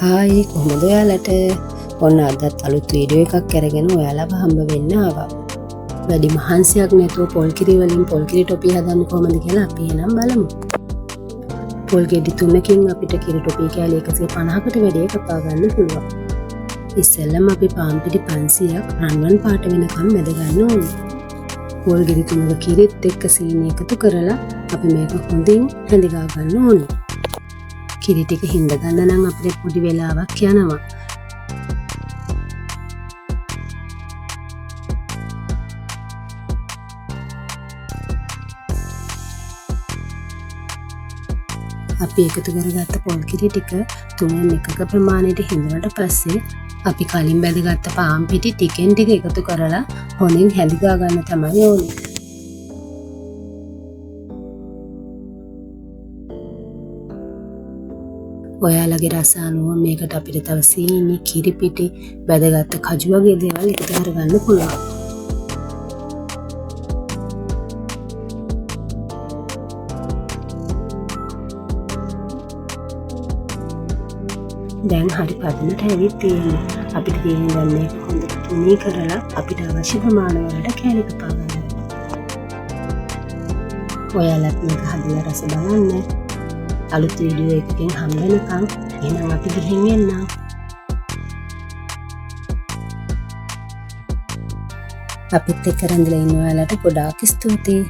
Hi කොහොමද ඔයාලට? ඔන්න අදත් අලුත් වීඩියෝ එකක් අරගෙන ඔයාලව හම්බ වෙන්න ආවා. වැඩි මහන්සියක් නැතුව පොල් කිරි වලින් පොල් කිරි ටොපි හදන්න කොහොමද කියලා අපි එහෙනම් බලමු. පොල් ගෙඩි 3කින් අපිට කිරි ටොපි කෑලි 150කට වැඩි කපා ගන්න පුළුවන්. ඉස්සෙල්ලම අපි පාන් පිටි 500ක් රන්වන් පාට වෙනකම් මැද ගන්න ඕනේ. පොල් ගෙඩි 3ක කිරිත් එක්ක සීනි එකතු කරලා අපි මේක හොඳින් හැඳිගා ගන්න ඕනේ. කිරි ටික හිඳ ගන්න නම් අපිට පොඩි වෙලාවක් යනවා. අපි එකතු කරගත්ත පොල් කිරි ටික 3/1 ප්‍රමාණයට හිඳුනට පස්සේ අපි කලින් බැදගත්ත පාන් පිටි ටිකෙන් ටික එකතු කරලා හොඳින් හැඳිගා ගන්න තමයි ඕනේ. ඔයාලගේ රස අනුව මේකට අපිට තව සීනි, කිරි පිටි, බැදගත්ත කජු වගේ දේවල් එකතු කරගන්න පුළුවන්. දැන් හරි පදනට ඇවිත් තියෙන්නේ. අපිට තියෙන්නේ දැන් මේක හොඳට තුනී කරලා අපිට අවශ්‍ය ප්‍රමාණය වලට කෑලි කපා ගන්න. ඔයාලත් මේක හදලා රස බලන්න. අලුත් වීඩියෝ එකකින් හම්බ වෙනකම් එහෙනම් අපි ගිහින් එන්නම්. අපිත් එක්ක රැඳිලා ඉන්න ඔයාලට ගොඩාක් ස්තුතියි.